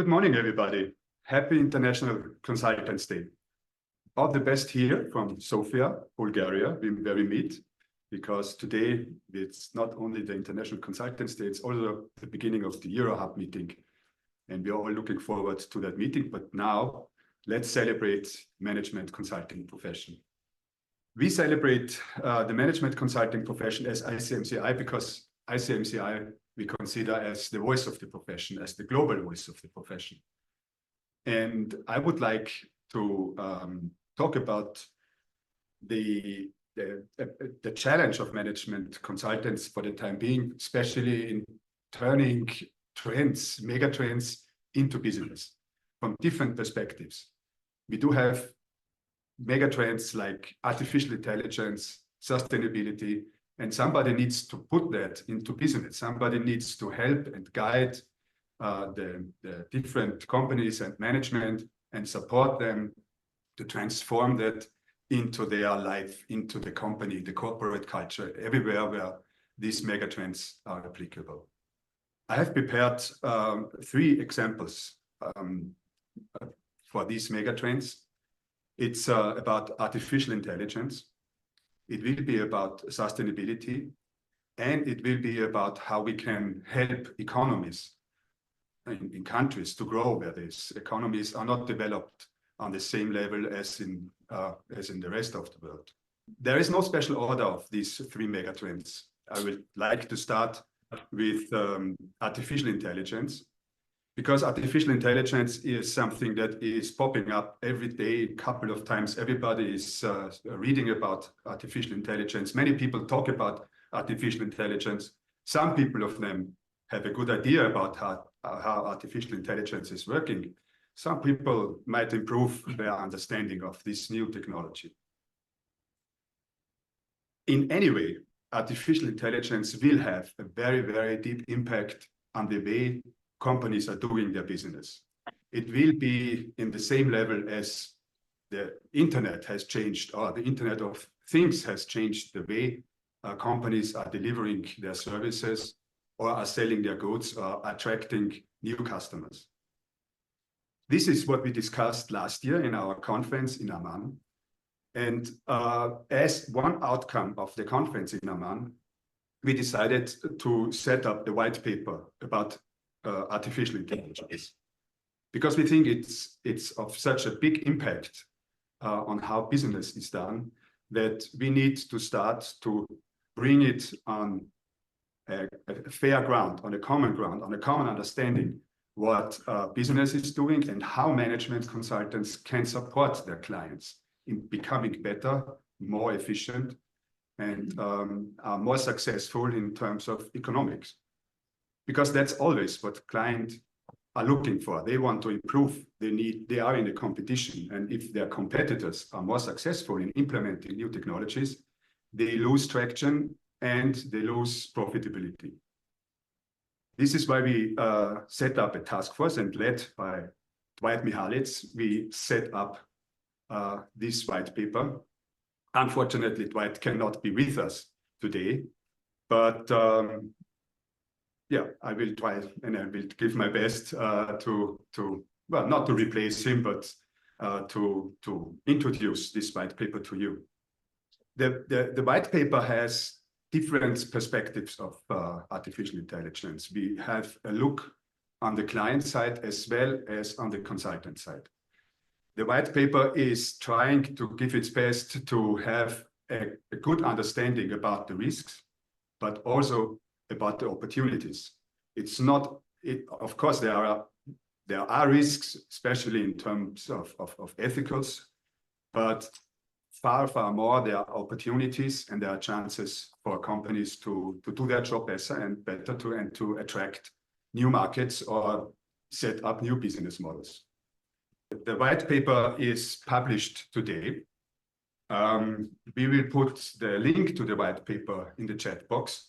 Good morning, everybody. Happy International Consultants Day. All the best here from Sofia, Bulgaria, where we meet, because today it's not only the International Consultants Day, it's also the beginning of the EuroHub meeting. And we're all looking forward to that meeting. But now let's celebrate management consulting profession. We celebrate the management consulting profession as ICMCI because ICMCI we consider as the voice of the profession, as the global voice of the profession. And I would like to talk about the challenge of management consultants for the time being, especially in turning trends, mega trends into business from different perspectives. We do have mega trends like artificial intelligence, sustainability, and somebody needs to put that into business. Somebody needs to help and guide the different companies and management and support them to transform that into their life, into the company, the corporate culture, everywhere where these mega trends are applicable. I have prepared 3 examples for these mega trends. It's about artificial intelligence. It will be about sustainability, and it will be about how we can help economies in countries to grow where these economies are not developed on the same level as in the rest of the world. There is no special order of these 3 megatrends. I would like to start with artificial intelligence, because artificial intelligence is something that is popping up every day, a couple of times. Everybody is reading about artificial intelligence. Many people talk about artificial intelligence. Some people of them have a good idea about how artificial intelligence is working. Some people might improve their understanding of this new technology. In any way, artificial intelligence will have a very, very deep impact on the way companies are doing their business. It will be in the same level as the internet has changed, or the Internet of Things has changed the way companies are delivering their services or are selling their goods or attracting new customers. This is what we discussed last year in our conference in Amman. And as one outcome of the conference in Amman, we decided to set up the white paper about artificial intelligence, because we think it's of such a big impact on how business is done that we need to start to bring it on a fair ground, on a common ground, on a common understanding what business is doing and how management consultants can support their clients in becoming better, more efficient, and are more successful in terms of economics. Because that's always what clients are looking for. They want to improve. They are in a competition. And if their competitors are more successful in implementing new technologies, they lose traction and they lose profitability. This is why we set up a task force, and led by Dwight Mihalitz, we set up this white paper. Unfortunately, Dwight cannot be with us today, but yeah, I will try and I will give my best well, not to replace him, but to introduce this white paper to you. The white paper has different perspectives of artificial intelligence. We have a look on the client side as well as on the consultant side. The white paper is trying to give its best to have a good understanding about the risks, but also about the opportunities. It's not, of course, there are risks, especially in terms of ethicals, but far, far more, there are opportunities and there are chances for companies to do their job better and to attract new markets or set up new business models. The white paper is published today. We will put the link to the white paper in the chat box.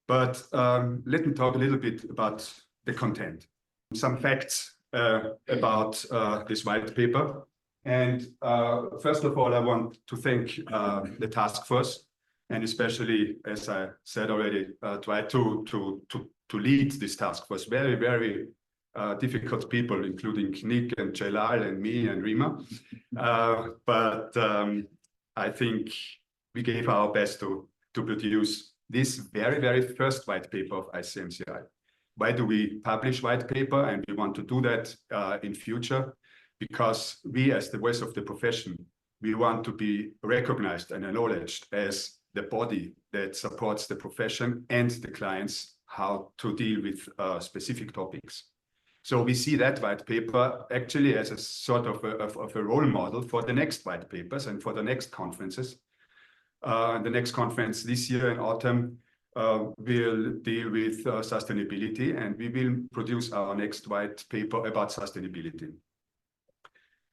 But let me talk a little bit about the content. Some facts about this white paper. And first of all, I want to thank the task force, and especially, as I said already, try to lead this task force. Very, very difficult people, including Nick and Jalal and me and Rima. But I think we gave our best to produce this very, very first white paper of ICMCI. Why do we publish white paper? And we want to do that in future because we, as the voice of the profession, we want to be recognized and acknowledged as the body that supports the profession and the clients how to deal with specific topics. So we see that white paper actually as a sort of a role model for the next white papers and for the next conferences. The next conference this year in autumn will deal with sustainability, and we will produce our next white paper about sustainability.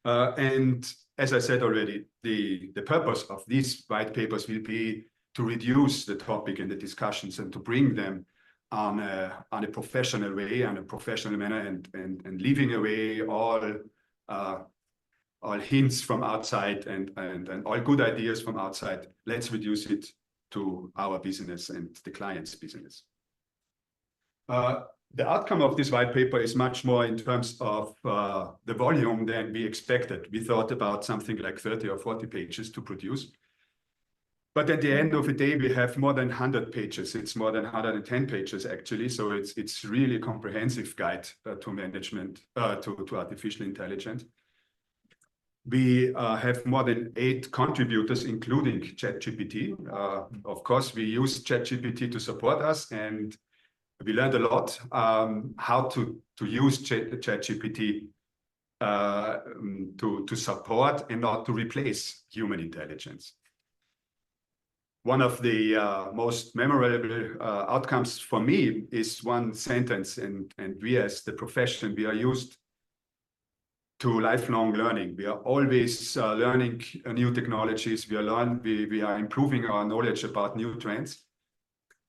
And as I said already, the purpose of these white papers will be to reduce the topic and the discussions and to bring them on a professional way, on a professional manner, and leaving away all hints from outside and all good ideas from outside. Let's reduce it to our business and the client's business. The outcome of this white paper is much more in terms of the volume than we expected. We thought about something like 30 or 40 pages to produce. But at the end of the day, we have more than 100 pages. It's more than 110 pages, actually. So it's really a comprehensive guide to management, to artificial intelligence. We have more than 8 contributors, including ChatGPT. Of course, we use ChatGPT to support us, and we learned a lot how to use ChatGPT to support and not to replace human intelligence. One of the most memorable outcomes for me is one sentence, and we as the profession, we are used to lifelong learning. We are always learning new technologies. We are improving our knowledge about new trends.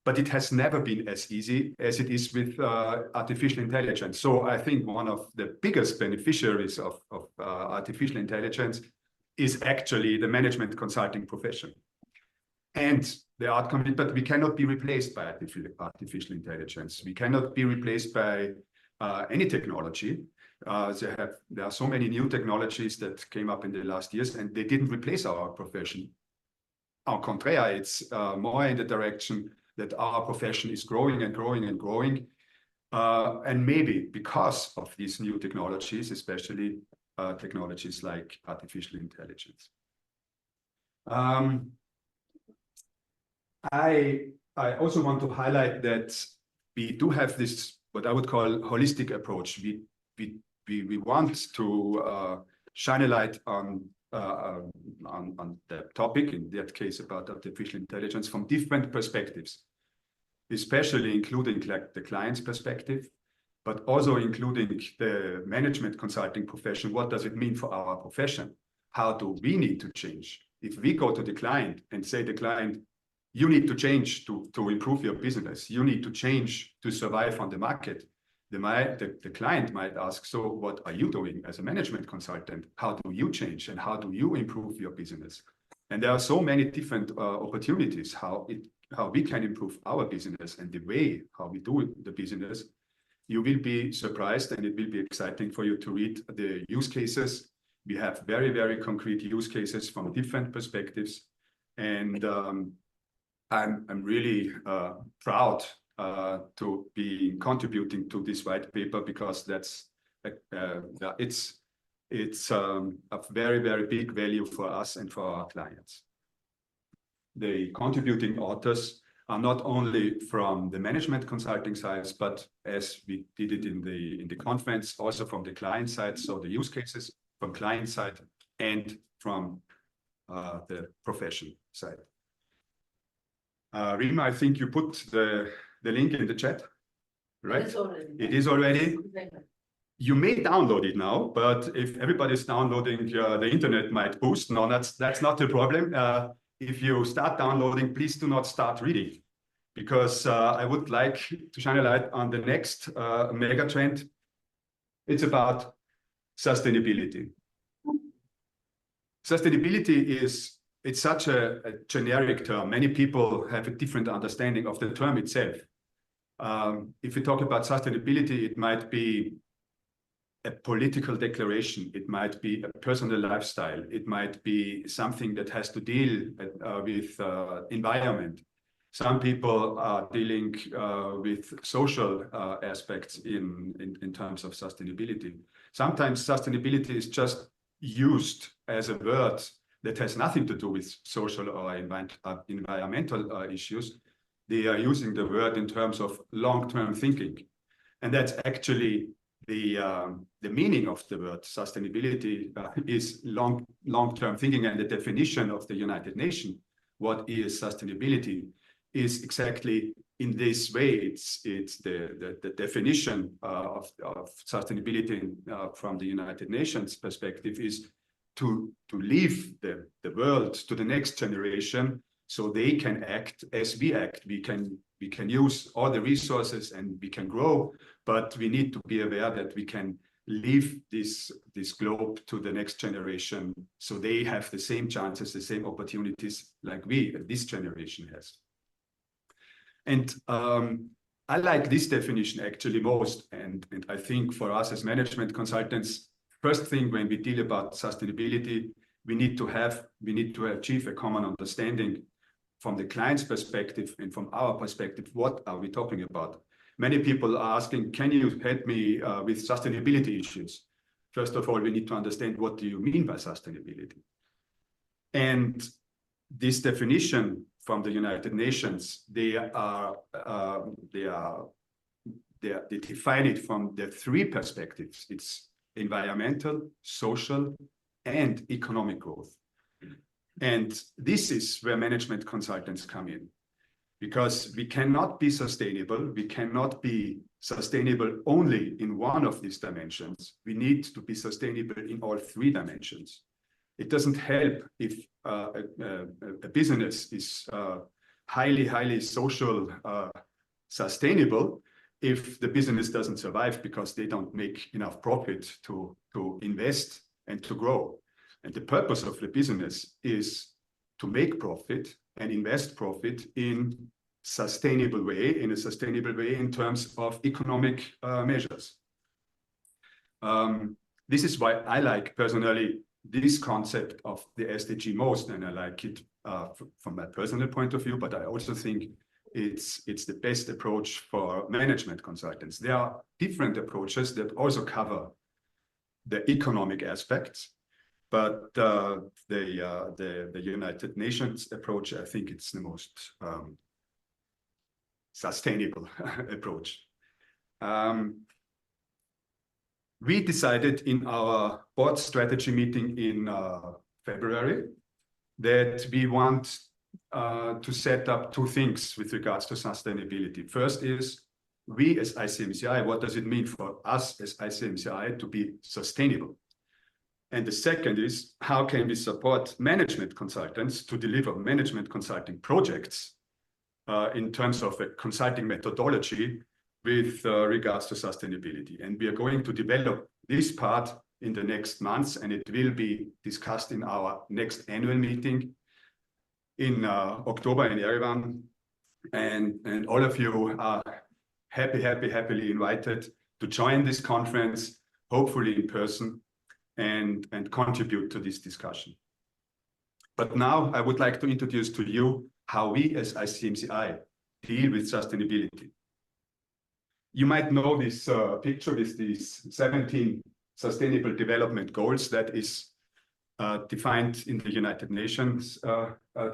But it has never been as easy as it is with artificial intelligence. So I think one of the biggest beneficiaries of artificial intelligence is actually the management consulting profession. And the outcome, but we cannot be replaced by artificial intelligence. We cannot be replaced by any technology. There are so many new technologies that came up in the last years, and they didn't replace our profession. On contrary, it's more in the direction that our profession is growing and growing and growing. And maybe because of these new technologies, especially technologies like artificial intelligence. I also want to highlight that we do have this, what I would call holistic approach. We want to shine a light on the topic, in that case about artificial intelligence, from different perspectives, especially including like the client's perspective, but also including the management consulting profession. What does it mean for our profession? How do we need to change? If we go to the client and say, the client, you need to change to improve your business, you need to change to survive on the market, the client might ask, so what are you doing as a management consultant? How do you change and how do you improve your business? And there are so many different opportunities how we can improve our business and the way how we do the business. You will be surprised, and it will be exciting for you to read the use cases. We have very, very concrete use cases from different perspectives. And I'm really proud to be contributing to this white paper, because it's a very, very big value for us and for our clients. The contributing authors are not only from the management consulting sides, but as we did it in the conference, also from the client side. So the use cases from client side and from the profession side. Rima, I think you put the link in the chat, right? It is already. You may download it now, but if everybody's downloading, the internet might boost. No, that's not the problem. If you start downloading, please do not start reading, because I would like to shine a light on the next mega trend. It's about sustainability. Sustainability it's such a generic term. Many people have a different understanding of the term itself. If you talk about sustainability, it might be a political declaration. It might be a personal lifestyle. It might be something that has to deal with environment. Some people are dealing with social aspects in terms of sustainability. Sometimes sustainability is just used as a word that has nothing to do with social or environmental issues. They are using the word in terms of long-term thinking. And that's actually the meaning of the word sustainability is long-term thinking, and the definition of the United Nations, what is sustainability, is exactly in this way. It's the definition of sustainability from the United Nations perspective is to leave the world to the next generation so they can act as we act. We can use all the resources and we can grow, but we need to be aware that we can leave this globe to the next generation so they have the same chances, the same opportunities like this generation has. And I like this definition actually most. And I think for us as management consultants, first thing when we deal about sustainability, we need to achieve a common understanding from the client's perspective and from our perspective. What are we talking about? Many people are asking, can you help me with sustainability issues? First of all, we need to understand, what do you mean by sustainability? And this definition from the United Nations, they define it from the three perspectives. It's environmental, social, and economic growth. And this is where management consultants come in, because we cannot be sustainable. We cannot be sustainable only in one of these dimensions. We need to be sustainable in all three dimensions. It doesn't help if a business is highly social sustainable if the business doesn't survive because they don't make enough profit to invest and to grow. And the purpose of the business is to make profit and invest profit in a sustainable way in terms of economic measures. This is why I like personally this concept of the SDG most, and I like it from my personal point of view, but I also think it's the best approach for management consultants. There are different approaches that also cover the economic aspects, but the United Nations approach, I think it's the most sustainable approach. We decided in our board strategy meeting in February that we want to set up two things with regards to sustainability. First is, we as ICMCI, what does it mean for us as ICMCI to be sustainable? And the second is, how can we support management consultants to deliver management consulting projects in terms of a consulting methodology with regards to sustainability? And we are going to develop this part in the next months, and it will be discussed in our next annual meeting in October in Yerevan. And all of you are happily invited to join this conference, hopefully in person, and contribute to this discussion. But now I would like to introduce to you how we as ICMCI deal with sustainability. You might know this picture with these 17 Sustainable Development Goals that is defined in the United Nations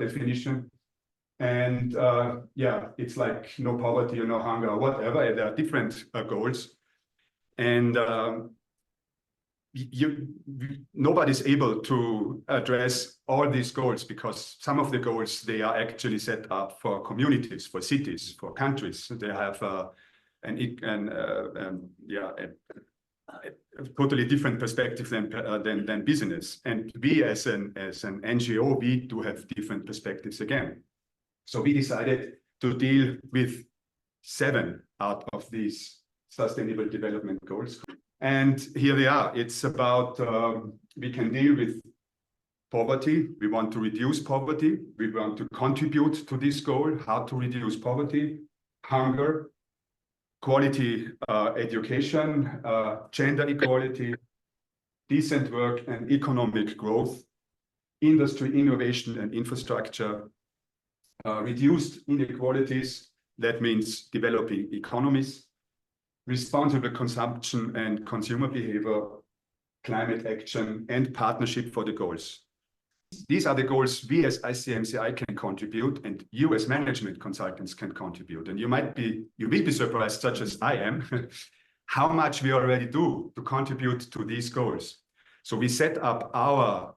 definition. And yeah, it's like no poverty or no hunger or whatever. There are different goals. And nobody's able to address all these goals, because some of the goals, they are actually set up for communities, for cities, for countries. They have a totally different perspective than business. And we as an NGO, we do have different perspectives again. So we decided to deal with 7 out of these Sustainable Development Goals. And here they are. It's about, we can deal with poverty. We want to reduce poverty. We want to contribute to this goal, how to reduce poverty, hunger, quality education, gender equality, decent work and economic growth, industry innovation and infrastructure, reduced inequalities, that means developing economies, responsible consumption and consumer behavior, climate action, and partnership for the goals. These are the goals we as ICMCI can contribute, and you as management consultants can contribute. And you will be surprised, such as I am, how much we already do to contribute to these goals. So we set up our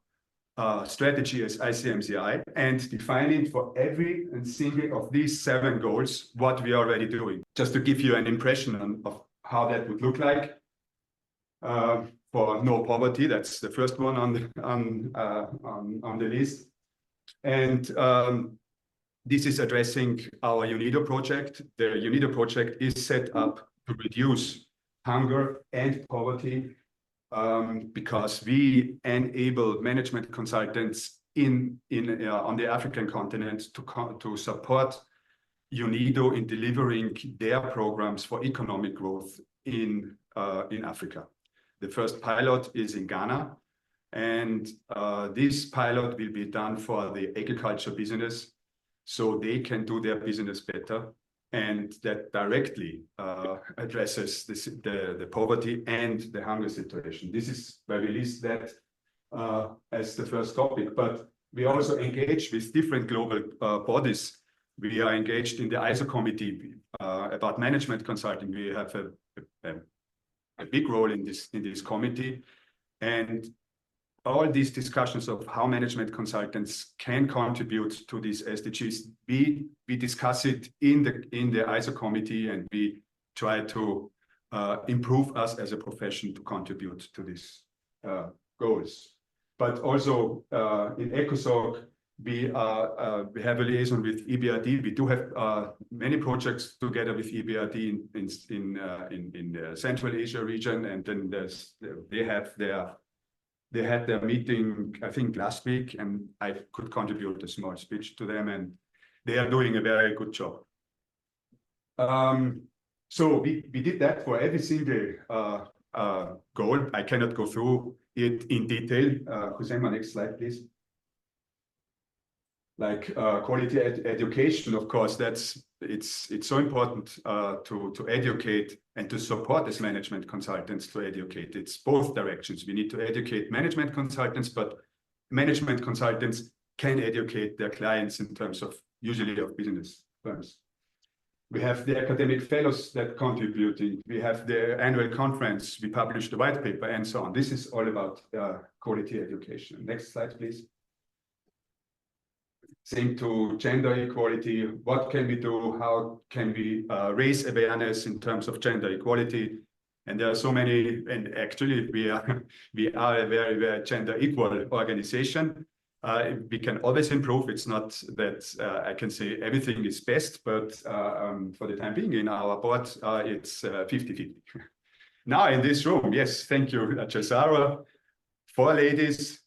strategy as ICMCI and defining for every and single of these 7 goals what we are already doing. Just to give you an impression of how that would look like. For no poverty, that's the first one on the list. And this is addressing our UNIDO project. The UNIDO project is set up to reduce hunger and poverty because we enable management consultants on the African continent to support UNIDO in delivering their programs for economic growth in Africa. The first pilot is in Ghana, and this pilot will be done for the agriculture business so they can do their business better, and that directly addresses the poverty and the hunger situation. This is why we list that as the first topic, but we also engage with different global bodies. We are engaged in the ISO committee about management consulting. We have a big role in this committee, and all these discussions of how management consultants can contribute to these SDGs, we discuss it in the ISO committee, and we try to improve us as a profession to contribute to these goals. But also in ECOSOC, we have a liaison with EBRD. We do have many projects together with EBRD in the Central Asia region, and then they had their meeting, I think, last week, and I could contribute a small speech to them, and they are doing a very good job. So we did that for every single goal. I cannot go through it in detail. Hussein, next slide, please. Like quality education, of course, it's so important to educate and to support as management consultants to educate. It's both directions. We need to educate management consultants, but management consultants can educate their clients in terms of usually of business firms. We have the academic fellows that contributing. We have the annual conference. We published the white paper and so on. This is all about quality education. Next slide, please. Same to gender equality. What can we do? How can we raise awareness in terms of gender equality? And there are so many, and actually we are a very, very gender equal organization. We can always improve. It's not that I can say everything is best, but for the time being in our board, it's 50-50. Now in this room, yes, thank you, Cesaro. 4 ladies.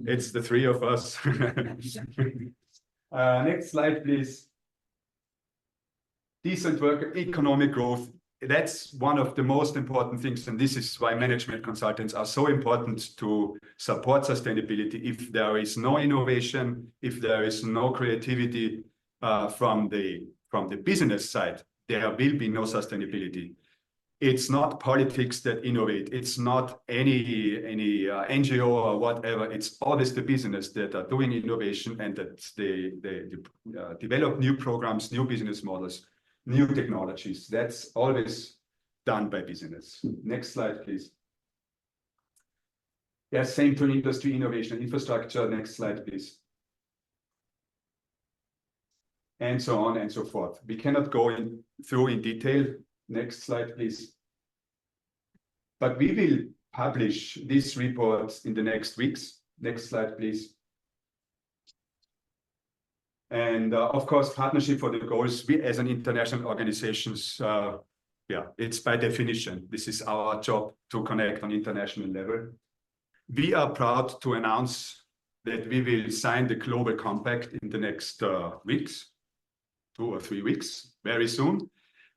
It's the 3 of us. Next slide, please. Decent work, economic growth. That's one of the most important things, and this is why management consultants are so important to support sustainability. If there is no innovation, if there is no creativity from the business side, there will be no sustainability. It's not politics that innovate. It's not any NGO or whatever. It's always the business that are doing innovation and that they develop new programs, new business models, new technologies. That's always done by business. Next slide, please. Yeah, same to industry, innovation, infrastructure. Next slide, please. And so on and so forth. We cannot go through in detail. Next slide, please. But we will publish these reports in the next weeks. Next slide, please. And of course, partnership for the goals. We as an international organizations, it's by definition, this is our job to connect on international level. We are proud to announce that we will sign the Global Compact in the next weeks, 2 or 3 weeks, very soon.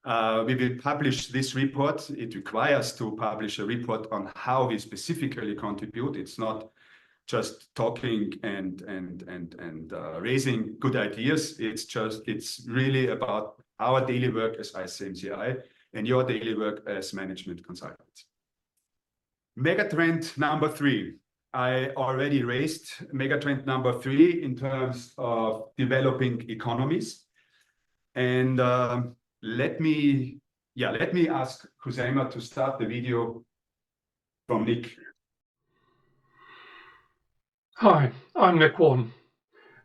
We will publish this report. It requires to publish a report on how we specifically contribute. It's not just talking and raising good ideas. It's really about our daily work as ICMCI and your daily work as management consultants. Megatrend number 3. I already raised megatrend number 3 in terms of developing economies. And let me ask Khuzaima to start the video from Nick. Hi, I'm Nick Warren,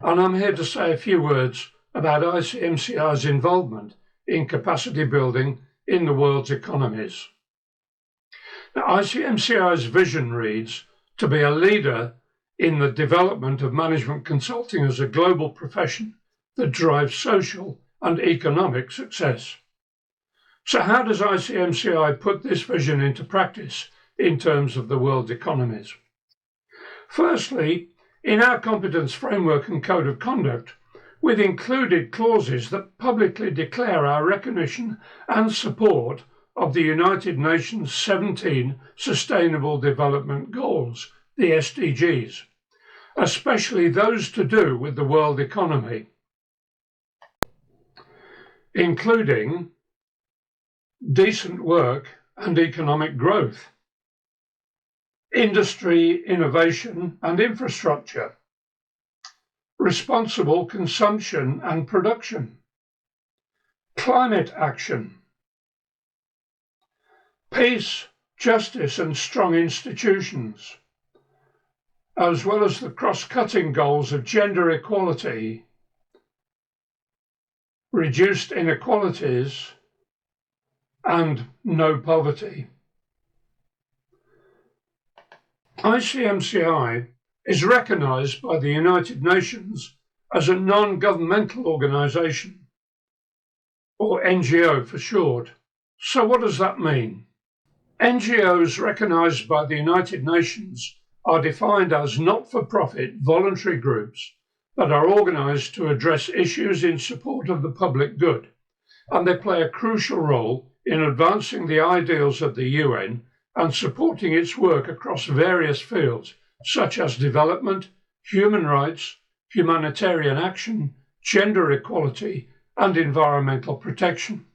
and I'm here to say a few words about ICMCI's involvement in capacity building in the world's economies. Now, ICMCI's vision reads to be a leader in the development of management consulting as a global profession that drives social and economic success. So how does ICMCI put this vision into practice in terms of the world's economies? Firstly, in our competence framework and code of conduct, we've included clauses that publicly declare our recognition and support of the United Nations 17 Sustainable Development Goals, the SDGs, especially those to do with the world economy, including decent work and economic growth, industry, innovation and infrastructure, responsible consumption and production, climate action, peace, justice and strong institutions, as well as the cross-cutting goals of gender equality, reduced inequalities, and no poverty. ICMCI is recognised by the United Nations as a non-governmental organisation, or NGO for short. So what does that mean? NGOs recognised by the United Nations are defined as not-for-profit voluntary groups that are organised to address issues in support of the public good, and they play a crucial role in advancing the ideals of the UN and supporting its work across various fields, such as development, human rights, humanitarian action, gender equality, and environmental protection.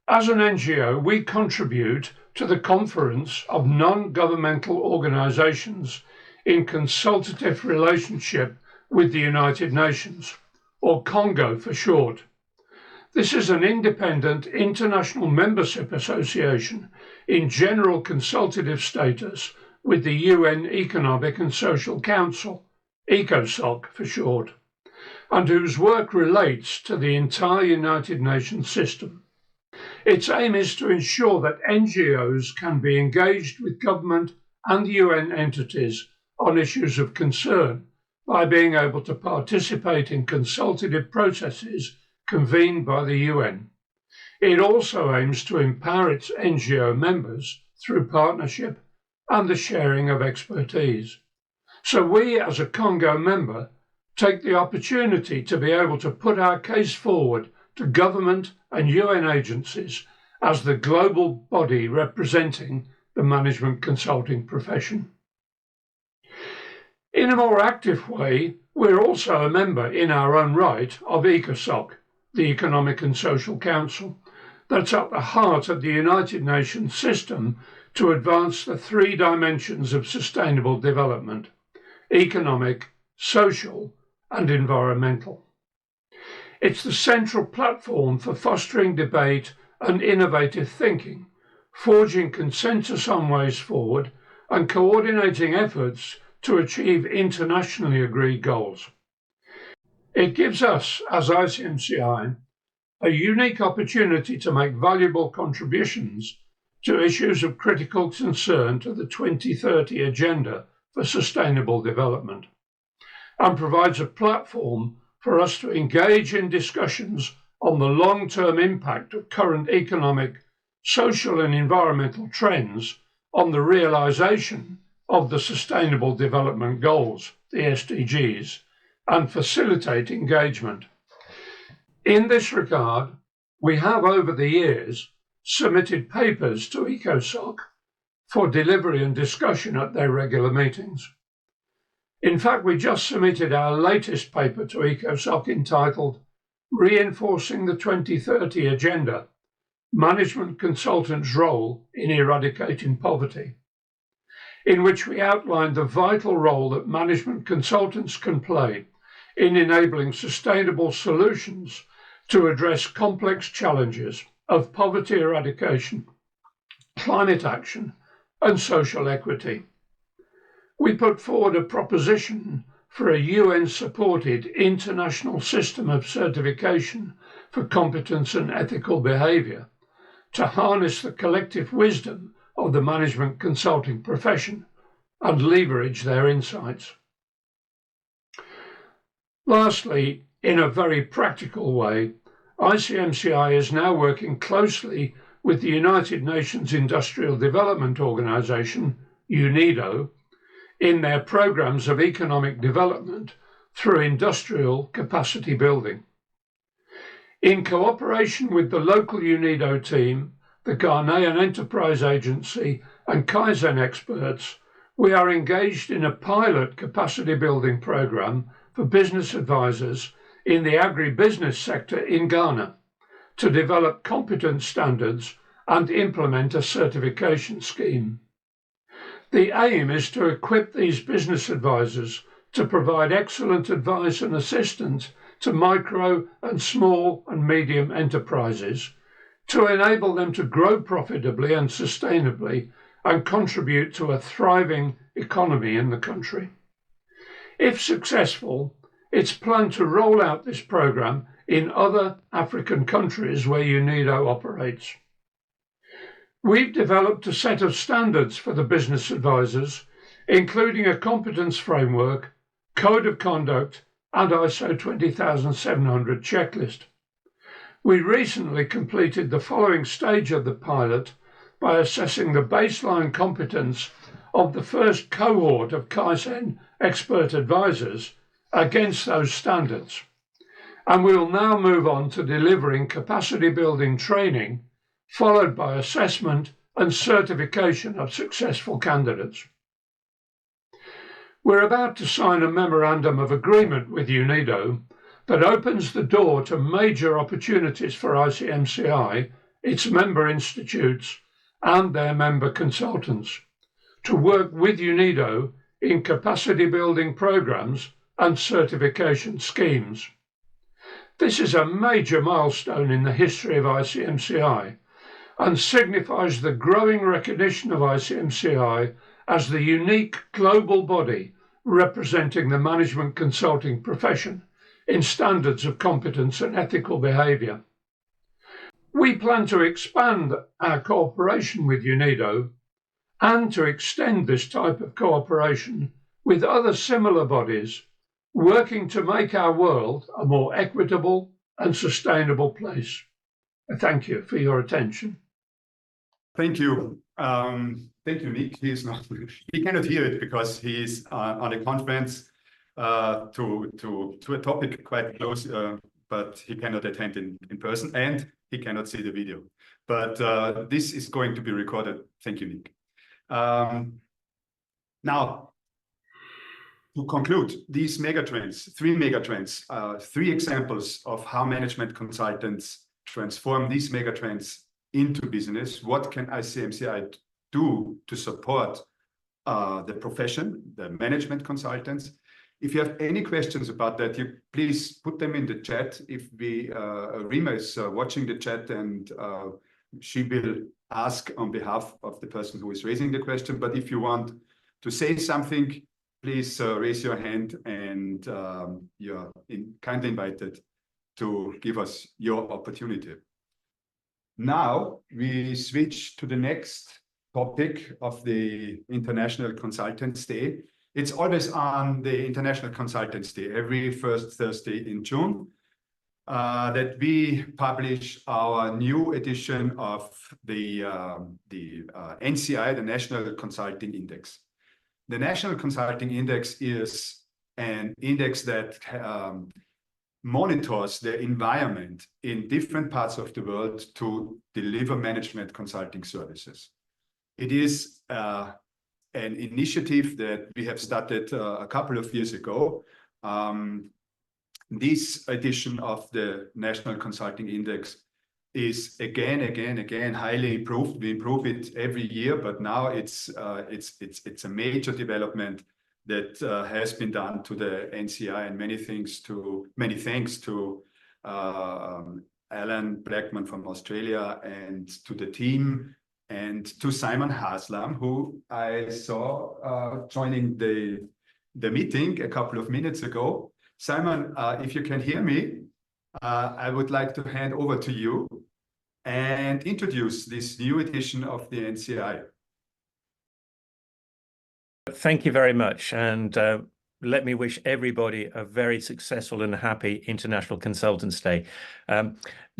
As an NGO, we contribute to the Conference of Non-Governmental Organisations in consultative relationship with the United Nations, or CONGO for short. This is an independent international membership association in general consultative status with the UN Economic and Social Council, ECOSOC for short, and whose work relates to the entire United Nations system. Its aim is to ensure that NGOs can be engaged with government and UN entities on issues of concern by being able to participate in consultative processes convened by the UN. It also aims to empower its NGO members through partnership and the sharing of expertise. So we, as a CONGO member, take the opportunity to be able to put our case forward to government and UN agencies as the global body representing the management consulting profession. In a more active way, we're also a member in our own right of ECOSOC, the Economic and Social Council, that's at the heart of the United Nations system to advance the 3 dimensions of sustainable development: economic, social, and environmental. It's the central platform for fostering debate and innovative thinking, forging consensus on ways forward, and coordinating efforts to achieve internationally agreed goals. It gives us, as ICMCI, a unique opportunity to make valuable contributions to issues of critical concern to the 2030 Agenda for Sustainable Development, and provides a platform for us to engage in discussions on the long-term impact of current economic, social and environmental trends on the realisation of the Sustainable Development Goals, the SDGs, and facilitate engagement. In this regard, We have over the years submitted papers to ECOSOC for delivery and discussion at their regular meetings. In fact, we just submitted our latest paper to ECOSOC entitled Reinforcing the 2030 Agenda, Management Consultants' Role in Eradicating Poverty, in which we outlined the vital role that management consultants can play in enabling sustainable solutions to address complex challenges of poverty eradication, climate action, and social equity. We put forward a proposition for a UN-supported international system of certification for competence and ethical behaviour to harness the collective wisdom of the management consulting profession and leverage their insights. Lastly, in a very practical way, ICMCI is now working closely with the United Nations Industrial Development Organization, UNIDO, in their programs of economic development through industrial capacity building. In cooperation with the local UNIDO team, the Ghanaian Enterprise Agency, and Kaizen experts, we are engaged in a pilot capacity building program for business advisors in the agribusiness sector in Ghana to develop competence standards and implement a certification scheme. The aim is to equip these business advisors to provide excellent advice and assistance to micro and small and medium enterprises to enable them to grow profitably and sustainably and contribute to a thriving economy in the country. If successful, it's planned to roll out this program in other African countries where UNIDO operates. We've developed a set of standards for the business advisors, including a competence framework, code of conduct, and ISO 20700 checklist. We recently completed the following stage of the pilot by assessing the baseline competence of the first cohort of Kaizen expert advisors against those standards. And we will now move on to delivering capacity building training, followed by assessment and certification of successful candidates. We're about to sign a memorandum of agreement with UNIDO that opens the door to major opportunities for ICMCI, its member institutes, and their member consultants to work with UNIDO in capacity building programs and certification schemes. This is a major milestone in the history of ICMCI and signifies the growing recognition of ICMCI as the unique global body representing the management consulting profession in standards of competence and ethical behaviour. We plan to expand our cooperation with UNIDO and to extend this type of cooperation with other similar bodies working to make our world a more equitable and sustainable place. Thank you for your attention. Thank you. Thank you, Nick. He cannot hear it because he is on a conference to a topic quite close, but he cannot attend in person and he cannot see the video. But this is going to be recorded. Thank you, Nick. Now, to conclude, these megatrends, three examples of how management consultants transform these megatrends into business. What can ICMCI do to support the profession, the management consultants? If you have any questions about that, you please put them in the chat. If Rima is watching the chat, and she will ask on behalf of the person who is raising the question. But if you want to say something, please raise your hand, and you're kindly invited to give us your opportunity. Now we switch to the next topic of the International Consultants Day. It's always on the International Consultants Day, every first Thursday in June, that we publish our new edition of the NCI, the National Consulting Index. The National Consulting Index is an index that monitors the environment in different parts of the world to deliver management consulting services. It is an initiative that we have started a couple of years ago. This edition of the National Consulting Index is again highly improved. We improve it every year, but now it's a major development that has been done to the NCI, and many thanks to Alan Blackman from Australia and to the team, and to Simon Haslam, who I saw joining the meeting a couple of minutes ago. Simon, if you can hear me, I would like to hand over to you and introduce this new edition of the NCI. Thank you very much, and let me wish everybody a very successful and happy International Consultants Day.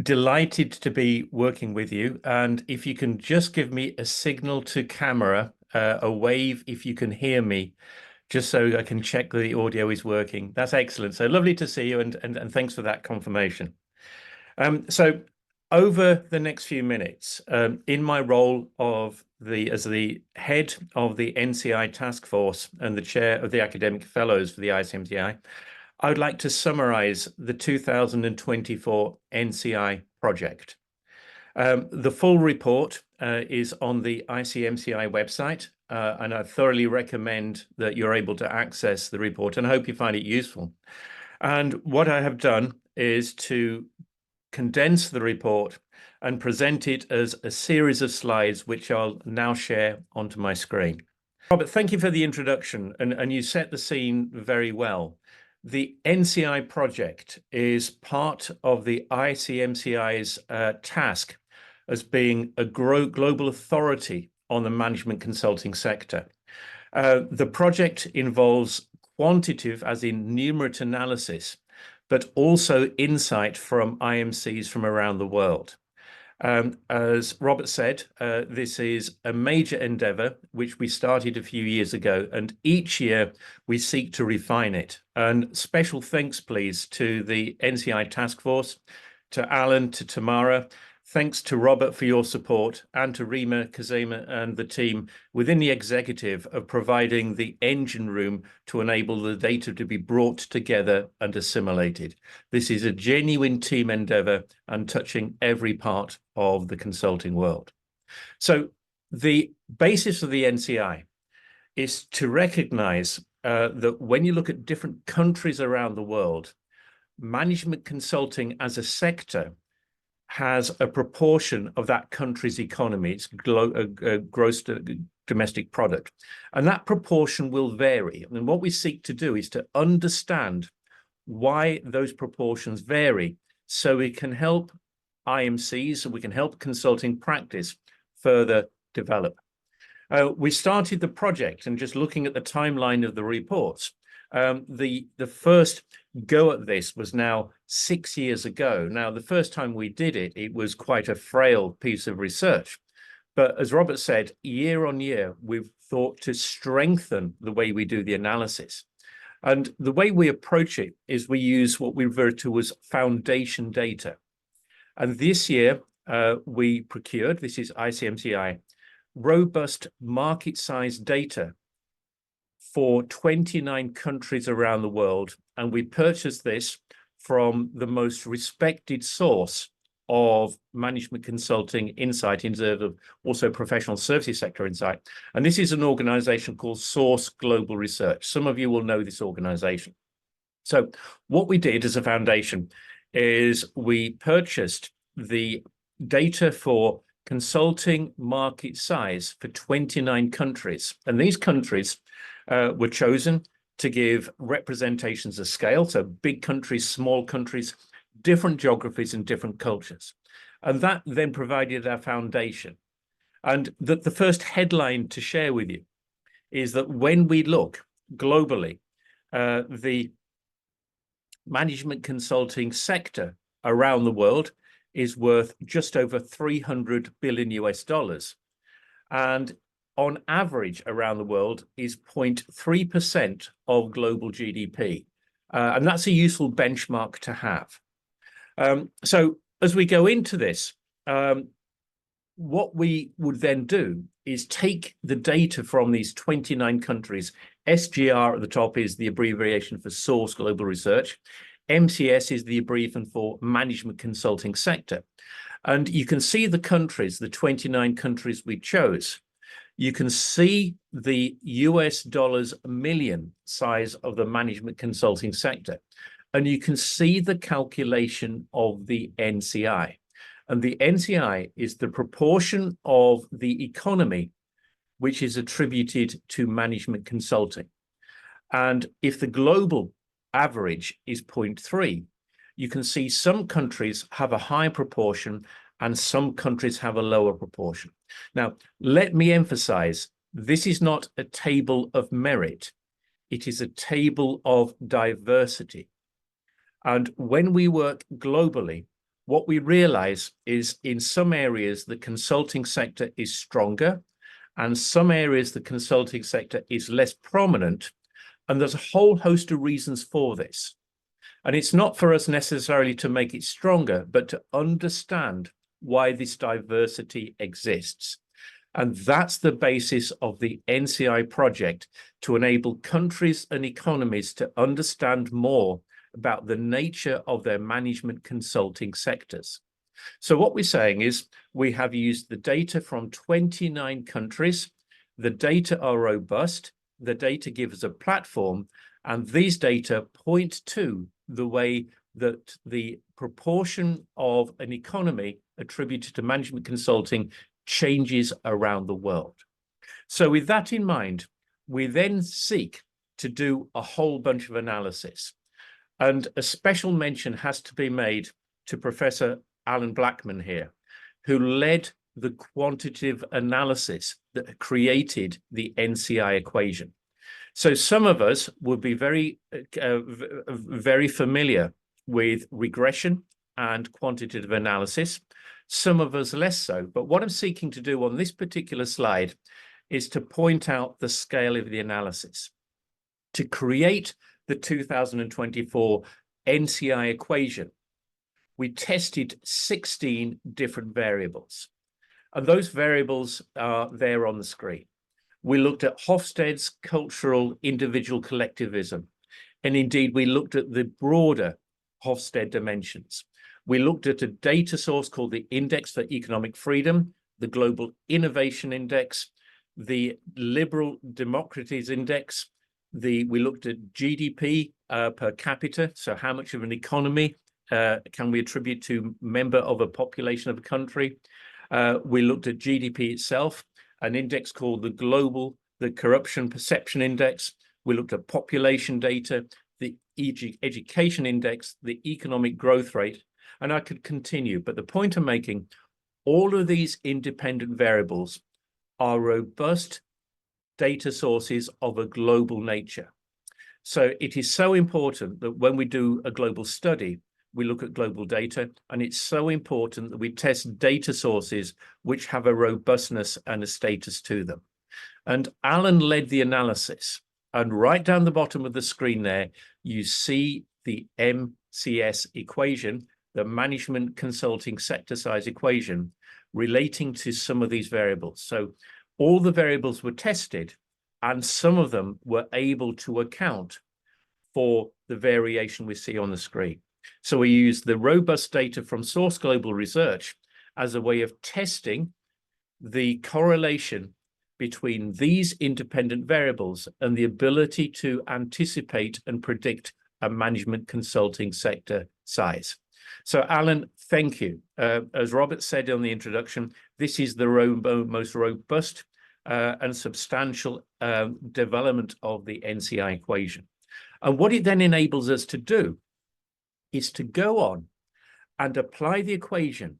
Delighted to be working with you, and if you can just give me a signal to camera, a wave if you can hear me, just so I can check that the audio is working. That's excellent. So lovely to see you, and thanks for that confirmation. So over the next few minutes, in my role as the head of the NCI task force and the chair of the academic fellows for the ICMCI, I would like to summarize the 2024 NCI project. The full report is on the ICMCI website, and I thoroughly recommend that you're able to access the report, and I hope you find it useful. And what I have done is to condense the report and present it as a series of slides, which I'll now share onto my screen. Robert, thank you for the introduction, and you set the scene very well. The NCI project is part of the ICMCI's task as being a global authority on the management consulting sector. The project involves quantitative, as in numeric analysis, but also insight from IMCs from around the world. As Robert said, this is a major endeavor which we started a few years ago, and each year we seek to refine it. And special thanks, please, to the NCI task force, to Alan, to Tamara. Thanks to Robert for your support, and to Rima, Kazema, and the team within the executive of providing the engine room to enable the data to be brought together and assimilated. This is a genuine team endeavor and touching every part of the consulting world. So the basis of the NCI is to recognize that when you look at different countries around the world, management consulting as a sector has a proportion of that country's economy, its gross domestic product. And that proportion will vary. And what we seek to do is to understand why those proportions vary, so we can help IMCs, so we can help consulting practice further develop. We started the project, and just looking at the timeline of the reports, the first go at this was now 6 years ago. Now, the first time we did it, it was quite a frail piece of research. But as Robert said, year on year, we've thought to strengthen the way we do the analysis. And the way we approach it is we use what we refer to as foundation data. And this year, we procured, this is ICMCI, robust market size data for 29 countries around the world. And we purchased this from the most respected source of management consulting insight, in terms of also professional services sector insight. And this is an organization called Source Global Research. Some of you will know this organization. So what we did as a foundation is we purchased the data for consulting market size for 29 countries. And these countries were chosen to give representations of scale, so big countries, small countries, different geographies and different cultures. And that then provided our foundation. And the first headline to share with you is that when we look globally, the management consulting sector around the world is worth just over $300 billion US. And on average around the world is 0.3% of global GDP. And that's a useful benchmark to have. So as we go into this, what we would then do is take the data from these 29 countries. SGR at the top is the abbreviation for Source Global Research. MCS is the abbreviation for Management Consulting Sector. And you can see the countries, the 29 countries we chose. You can see the US dollars million size of the management consulting sector. And you can see the calculation of the NCI. And the NCI is the proportion of the economy which is attributed to management consulting. And if the global average is 0.3, you can see some countries have a high proportion and some countries have a lower proportion. Now, let me emphasize, this is not a table of merit. It is a table of diversity. And when we work globally, what we realize is in some areas, the consulting sector is stronger, and some areas, the consulting sector is less prominent. And there's a whole host of reasons for this. And it's not for us necessarily to make it stronger, but to understand why this diversity exists. And that's the basis of the NCI project, to enable countries and economies to understand more about the nature of their management consulting sectors. So what we're saying is we have used the data from 29 countries. The data are robust. The data gives us a platform, and these data point to the way that the proportion of an economy attributed to management consulting changes around the world. So with that in mind, we then seek to do a whole bunch of analysis. And a special mention has to be made to Professor Alan Blackman here, who led the quantitative analysis that created the NCI equation. So some of us would be very familiar with regression and quantitative analysis, some of us less so. But what I'm seeking to do on this particular slide is to point out the scale of the analysis. To create the 2024 NCI equation, we tested 16 different variables, and those variables are there on the screen. We looked at Hofstede's cultural individual collectivism, and indeed we looked at the broader Hofstede dimensions. We looked at a data source called the Index for Economic Freedom, the Global Innovation Index, the Liberal Democracies Index. We looked at GDP per capita, so how much of an economy can we attribute to member of a population of a country. We looked at GDP itself, an index called the Corruption Perception Index. We looked at population data, the education index, the economic growth rate, and I could continue. But the point I'm making, all of these independent variables are robust data sources of a global nature. So it is so important that when we do a global study, we look at global data, and it's so important that we test data sources which have a robustness and a status to them. And Alan led the analysis, and right down the bottom of the screen there, you see the MCS equation, the management consulting sector size equation, relating to some of these variables. So all the variables were tested, and some of them were able to account for the variation we see on the screen. So we use the robust data from Source Global Research as a way of testing the correlation between these independent variables and the ability to anticipate and predict a management consulting sector size. So Alan, thank you. As Robert said on the introduction, this is the most robust and substantial development of the NCI equation. And what it then enables us to do is to go on and apply the equation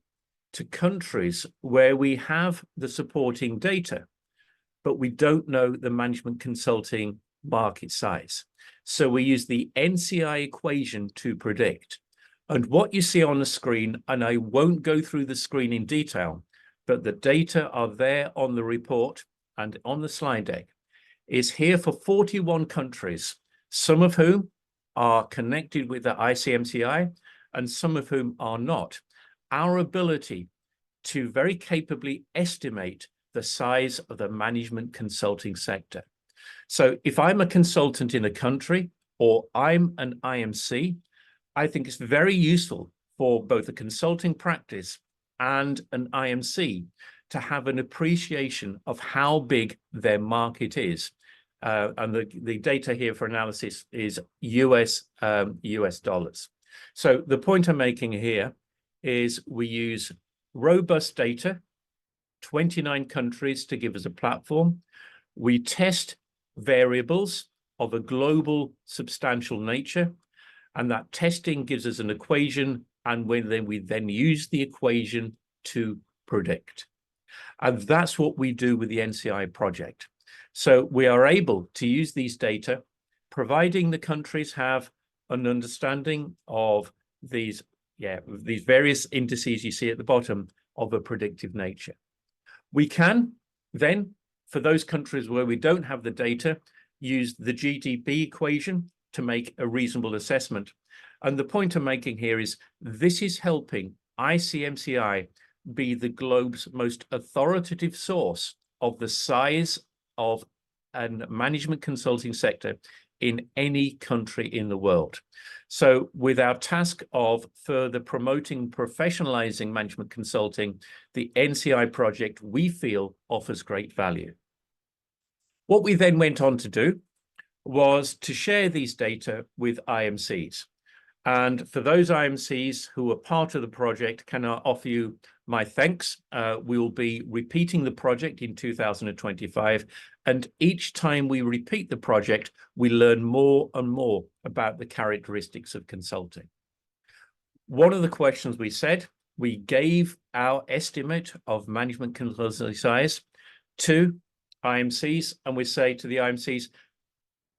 to countries where we have the supporting data, but we don't know the management consulting market size. So we use the NCI equation to predict. And what you see on the screen, and I won't go through the screen in detail, but the data are there on the report and on the slide deck, is here for 41 countries, some of whom are connected with the ICMCI and some of whom are not, our ability to very capably estimate the size of the management consulting sector. So if I'm a consultant in a country or I'm an IMC, I think it's very useful for both a consulting practice and an IMC to have an appreciation of how big their market is. And the data here for analysis is US dollars. So the point I'm making here is we use robust data, 29 countries to give us a platform. We test variables of a global substantial nature, and that testing gives us an equation, and we then use the equation to predict. And that's what we do with the NCI project. So we are able to use these data, providing the countries have an understanding of these various indices you see at the bottom of a predictive nature. We can then, for those countries where we don't have the data, use the GDP equation to make a reasonable assessment. And the point I'm making here is this is helping ICMCI be the globe's most authoritative source of the size of a management consulting sector in any country in the world. So with our task of further promoting, professionalizing management consulting, the NCI project, we feel, offers great value. What we then went on to do was to share these data with IMCs. And for those IMCs who are part of the project, can I offer you my thanks. We will be repeating the project in 2025. And each time we repeat the project, we learn more and more about the characteristics of consulting. One of the questions we said, we gave our estimate of management consulting size to IMCs, and we say to the IMCs,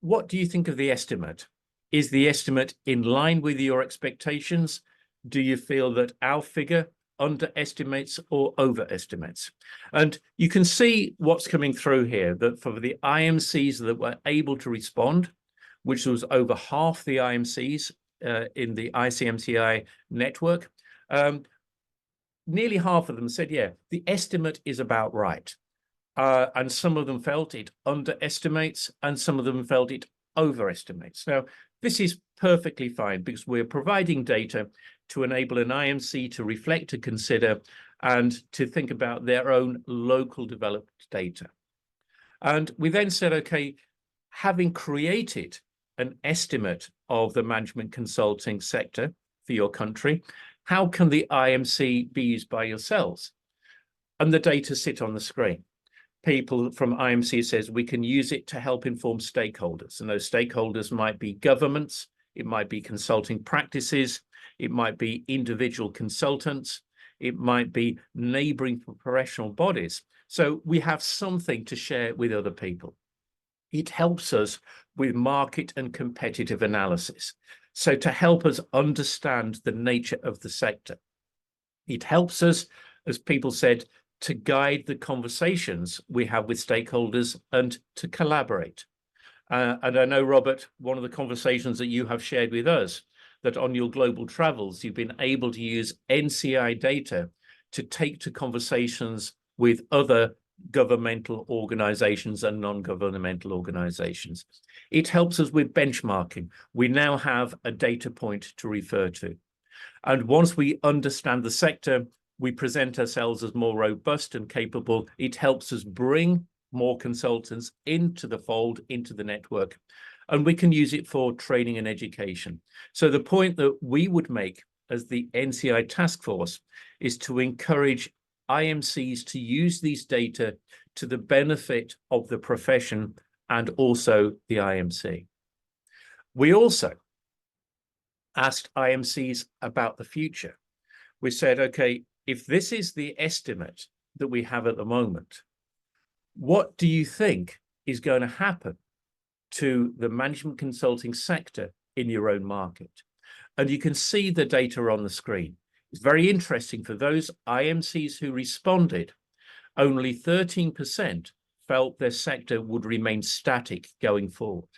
what do you think of the estimate? Is the estimate in line with your expectations? Do you feel that our figure underestimates or overestimates? And you can see what's coming through here, that for the IMCs that were able to respond, which was over half the IMCs in the ICMCI network, nearly half of them said, yeah, the estimate is about right. And some of them felt it underestimates, and some of them felt it overestimates. Now, this is perfectly fine because we're providing data to enable an IMC to reflect, to consider, and to think about their own local developed data. And we then said, okay, having created an estimate of the management consulting sector for your country, how can the IMC be used by yourselves? And the data sit on the screen. People from IMC says we can use it to help inform stakeholders, and those stakeholders might be governments, it might be consulting practices, it might be individual consultants, it might be neighboring professional bodies. So we have something to share with other people. It helps us with market and competitive analysis. So to help us understand the nature of the sector. It helps us, as people said, to guide the conversations we have with stakeholders and to collaborate. And I know, Robert, one of the conversations that you have shared with us, that on your global travels, you've been able to use NCI data to take to conversations with other governmental organizations and non-governmental organizations. It helps us with benchmarking. We now have a data point to refer to. And once we understand the sector, we present ourselves as more robust and capable. It helps us bring more consultants into the fold, into the network, and we can use it for training and education. So the point that we would make as the NCI task force is to encourage IMCs to use these data to the benefit of the profession and also the IMC. We also asked IMCs about the future. We said, okay, if this is the estimate that we have at the moment, what do you think is going to happen to the management consulting sector in your own market? And you can see the data on the screen. It's very interesting for those IMCs who responded, only 13% felt their sector would remain static going forward.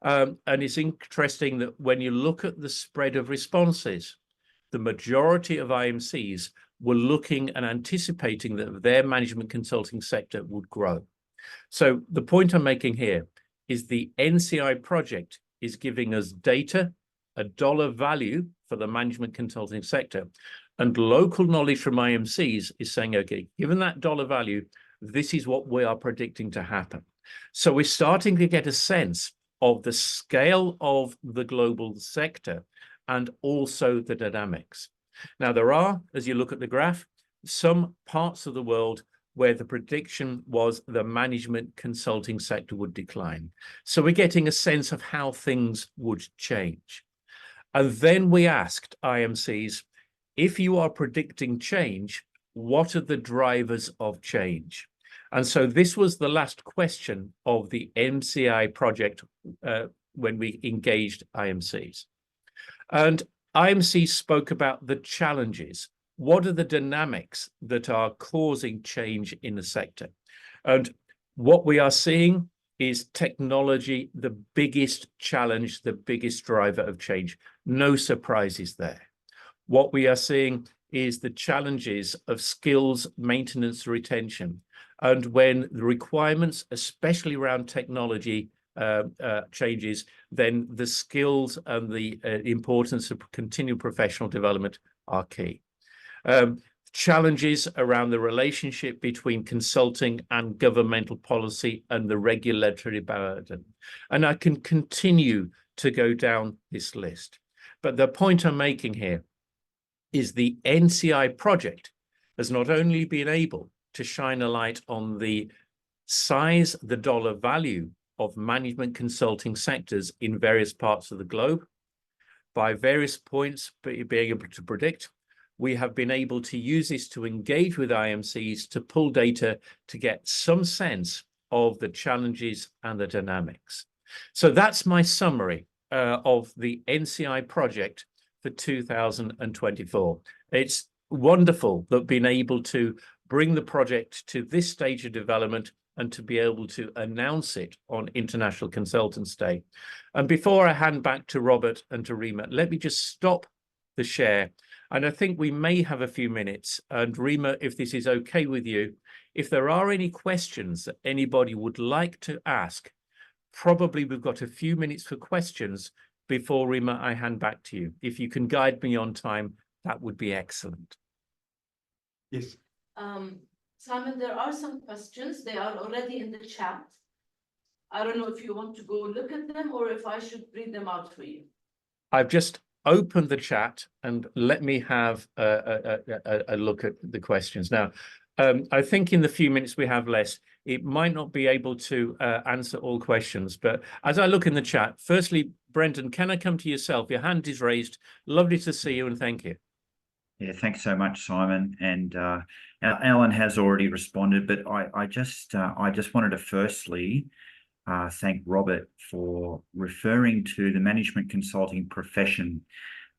And it's interesting that when you look at the spread of responses, the majority of IMCs were looking and anticipating that their management consulting sector would grow. So the point I'm making here is the NCI project is giving us data, a dollar value for the management consulting sector, and local knowledge from IMCs is saying, okay, given that dollar value, this is what we are predicting to happen. So we're starting to get a sense of the scale of the global sector and also the dynamics. Now, there are, as you look at the graph, some parts of the world where the prediction was the management consulting sector would decline. So we're getting a sense of how things would change. And then we asked IMCs, if you are predicting change, what are the drivers of change? And so this was the last question of the MCI project when we engaged IMCs. And IMCs spoke about the challenges. What are the dynamics that are causing change in the sector? And what we are seeing is technology, the biggest challenge, the biggest driver of change. No surprises there. What we are seeing is the challenges of skills, maintenance, retention. And when the requirements, especially around technology, changes, then the skills and the importance of continued professional development are key. Challenges around the relationship between consulting and governmental policy and the regulatory burden. And I can continue to go down this list. But the point I'm making here is the NCI project has not only been able to shine a light on the size, the dollar value of management consulting sectors in various parts of the globe, by various points being able to predict, we have been able to use this to engage with IMCs to pull data to get some sense of the challenges and the dynamics. So that's my summary of the NCI project for 2024. It's wonderful that being able to bring the project to this stage of development and to be able to announce it on International Consultants Day. And before I hand back to Robert and to Rima, let me just stop the share. And I think we may have a few minutes. And Rima, if this is okay with you, if there are any questions that anybody would like to ask, probably we've got a few minutes for questions before, Rima, I hand back to you. If you can guide me on time, that would be excellent. Yes. Simon, there are some questions. They are already in the chat. I don't know if you want to go look at them or if I should read them out for you. I've just opened the chat and let me have a look at the questions. Now, I think in the few minutes we have left, it might not be able to answer all questions, but as I look in the chat, firstly, Brendan, can I come to yourself? Your hand is raised. Lovely to see you and thank you. Yeah, thanks so much, Simon. And Alan has already responded, but I just wanted to firstly thank Robert for referring to the management consulting profession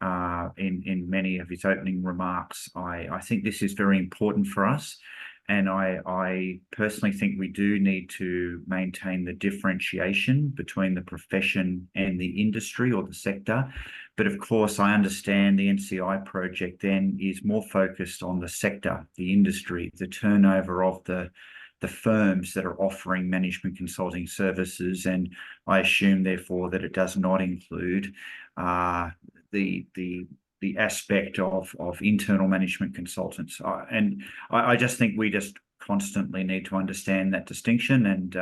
in many of his opening remarks. I think this is very important for us. And I personally think we do need to maintain the differentiation between the profession and the industry or the sector. But of course, I understand the NCI project then is more focused on the sector, the industry, the turnover of the firms that are offering management consulting services. And I assume, therefore, that it does not include the aspect of internal management consultants. And I just think we just constantly need to understand that distinction. And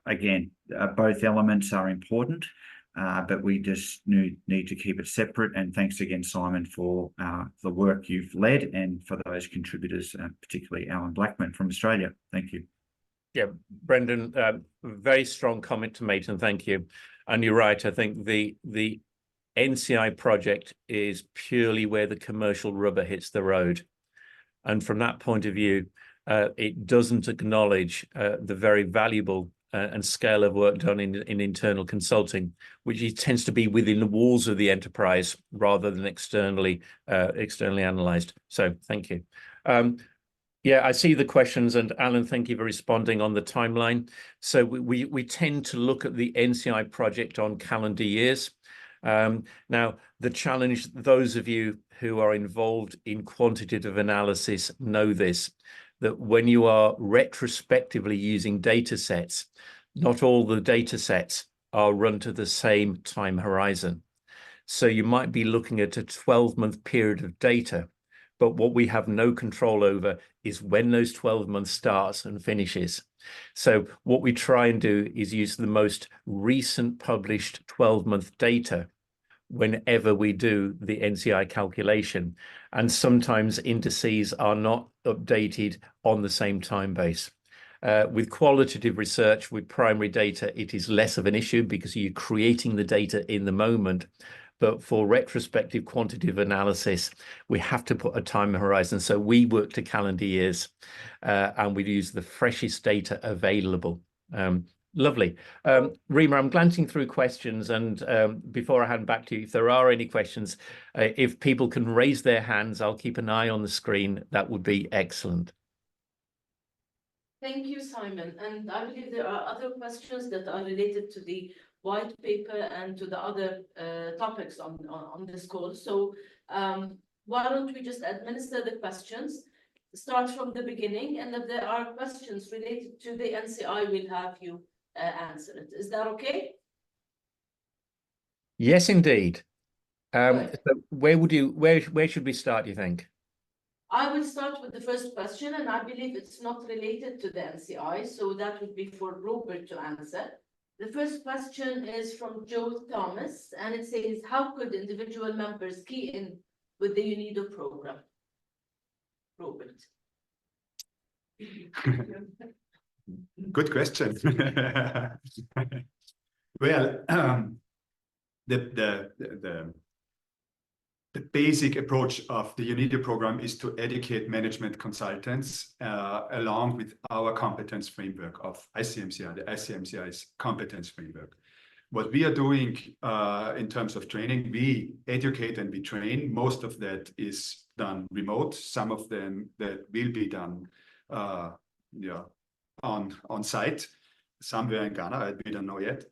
again, both elements are important, but we just need to keep it separate. And thanks again, Simon, for the work you've led and for those contributors, particularly Alan Blackman from Australia. Thank you. Yeah, Brendan, very strong comment to make, and thank you. And you're right, I think the NCI project is purely where the commercial rubber hits the road. And from that point of view, it doesn't acknowledge the very valuable and scale of work done in internal consulting, which tends to be within the walls of the enterprise rather than externally analyzed. So thank you. Yeah, I see the questions, and Alan, thank you for responding on the timeline. So we tend to look at the NCI project on calendar years. Now, the challenge, those of you who are involved in quantitative analysis know this, that when you are retrospectively using data sets, not all the data sets are run to the same time horizon. So you might be looking at a 12-month period of data, but what we have no control over is when those 12 months starts and finishes. So what we try and do is use the most recent published 12-month data whenever we do the NCI calculation. And sometimes indices are not updated on the same time base. With qualitative research, with primary data, it is less of an issue because you're creating the data in the moment. But for retrospective quantitative analysis, we have to put a time horizon. So we work to calendar years and we use the freshest data available. Lovely. Rima, I'm glancing through questions, and before I hand back to you, if there are any questions, if people can raise their hands, I'll keep an eye on the screen. That would be excellent. Thank you, Simon. And I believe there are other questions that are related to the white paper and to the other topics on this call. So why don't we just administer the questions, start from the beginning, and if there are questions related to the NCI, we'll have you answer it. Is that okay? Yes, indeed. Good. So where should we start, do you think? I will start with the first question, and I believe it's not related to the NCI, so that would be for Robert to answer. The first question is from Joe Thomas, and it says, how could individual members key in with the UNIDO program? Robert. Good question. Well, the basic approach of the UNIDO program is to educate management consultants along with our competence framework of ICMCI, the ICMCI's competence framework. What we are doing in terms of training, we educate and we train. Most of that is done remote. Some of them that will be done on site, somewhere in Ghana, we don't know yet.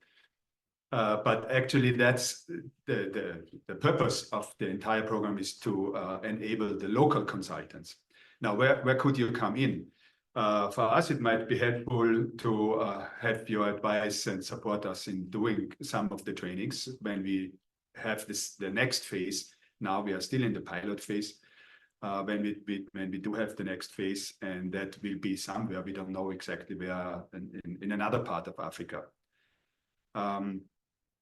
But actually, that's the purpose of the entire program is to enable the local consultants. Now, where could you come in? For us, it might be helpful to have your advice and support us in doing some of the trainings when we have the next phase. Now we are still in the pilot phase. When we do have the next phase, and that will be somewhere, we don't know exactly where, in another part of Africa.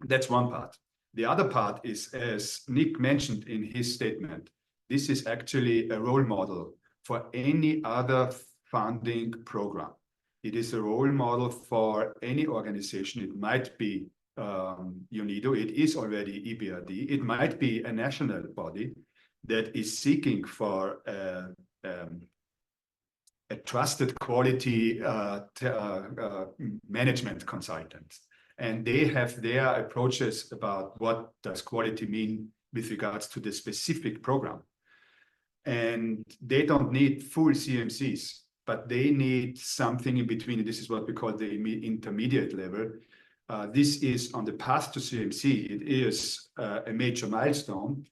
That's one part. The other part is, as Nick mentioned in his statement, this is actually a role model for any other funding program. It is a role model for any organization. It might be UNIDO, it is already EBRD, it might be a national body that is seeking for a trusted quality management consultant. And they have their approaches about what does quality mean with regards to the specific program. And they don't need full CMCs, but they need something in between. This is what we call the intermediate level. This is on the path to CMC. It is a major milestone.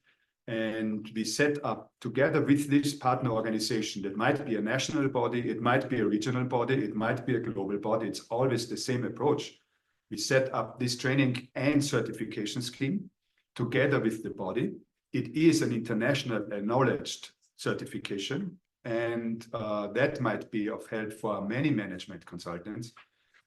And we set up together with this partner organization that might be a national body, it might be a regional body, it might be a global body. It's always the same approach. We set up this training and certification scheme together with the body. It is an international acknowledged certification, and that might be of help for many management consultants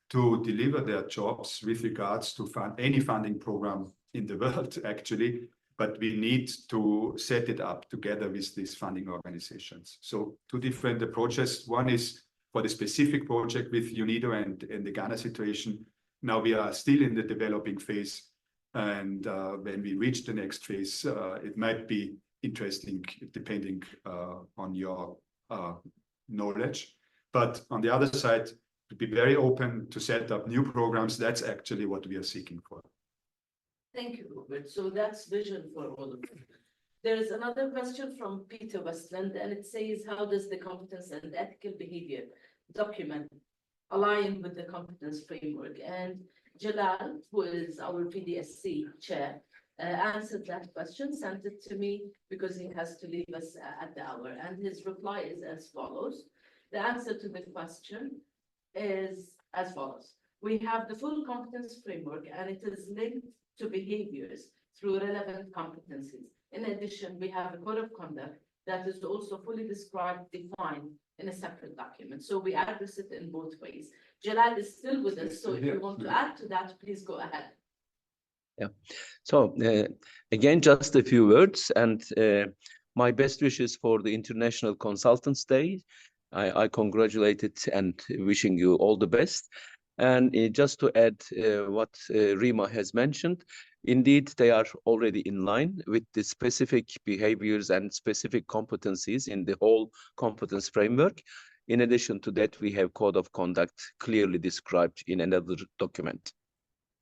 to deliver their jobs with regards to any funding program in the world, actually. But we need to set it up together with these funding organizations. So two different approaches. One is for the specific project with UNIDO and the Ghana situation. Now we are still in the developing phase. And when we reach the next phase, it might be interesting depending on your knowledge. But on the other side, to be very open to set up new programs, that's actually what we are seeking for. Thank you, Robert. So that's vision for all of you. There is another question from Peter Westland, and it says, how does the competence and ethical behavior document align with the competence framework? And Jalal, who is our PDSC chair, answered that question, sent it to me because he has to leave us at the hour. And his reply is as follows. The answer to the question is as follows. We have the full competence framework, and it is linked to behaviors through relevant competencies. In addition, we have a code of conduct that is also fully described, defined in a separate document. So we address it in both ways. Jalal is still with us, so if you want to add to that, please go ahead. Yeah. So again, just a few words, and my best wishes for the International Consultants Day. I congratulate it and wishing you all the best. And just to add what Rima has mentioned, indeed, they are already in line with the specific behaviors and specific competencies in the whole competence framework. In addition to that, we have code of conduct clearly described in another document.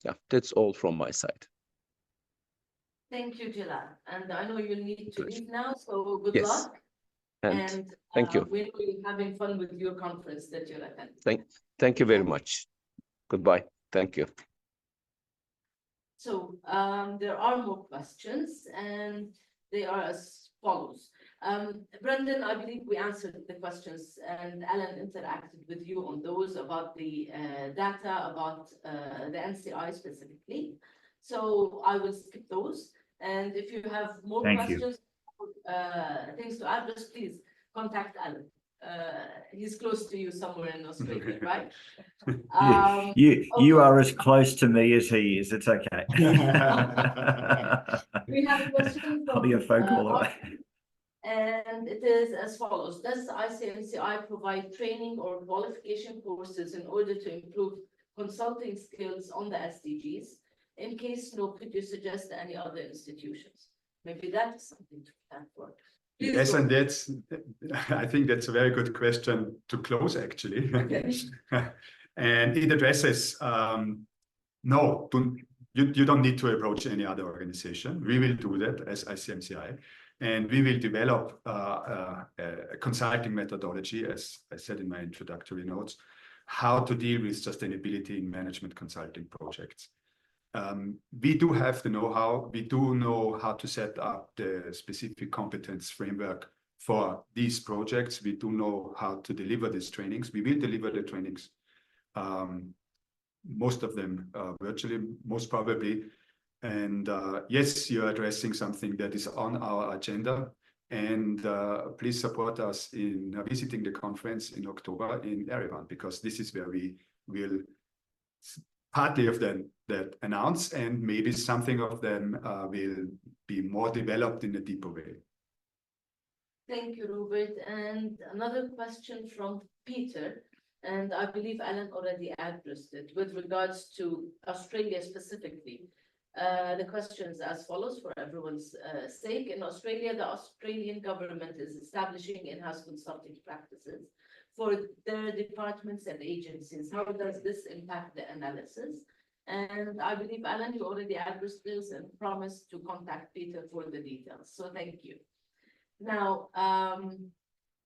Yeah, that's all from my side. Thank you, Jalal. And I know you need to leave now, so good Yes. luck. And thank you. We know you're having fun with your conference that you're attending. Thank you very much. Goodbye. Thank you. So there are more questions, and they are as follows. Brendan, I believe we answered the questions, and Alan interacted with you on those about the data, about the NCI specifically. So I will skip those. And if you have more questions, things to add, just please contact Alan. He's close to you somewhere in Australia, right? You are as close to me as he is. It's okay. We have a question I'll be a phone call away. And it is as follows. Does ICMCI provide training or qualification courses in order to improve consulting skills on the SDGs? In case no, could you suggest any other institutions? Maybe that's something to plan for. Please Yes, go. and that's, I think that's a very good question to close, actually. Okay. And it addresses, no, you don't need to approach any other organization. We will do that as ICMCI, and we will develop a consulting methodology, as I said in my introductory notes, how to deal with sustainability in management consulting projects. We do have the know-how. We do know how to set up the specific competence framework for these projects. We do know how to deliver these trainings. We will deliver the trainings, most of them virtually, most probably. And yes, you're addressing something that is on our agenda. And please support us in visiting the conference in October in Yerevan, because this is where we will partly of them that announce, and maybe something of them will be more developed in a deeper way. Thank you, Robert. And another question from Peter, and I believe Alan already addressed it with regards to Australia specifically. The question is as follows for everyone's sake. In Australia, the Australian government is establishing in-house consulting practices for their departments and agencies. How does this impact the analysis? And I believe, Alan, you already addressed this and promised to contact Peter for the details. So thank you. Now,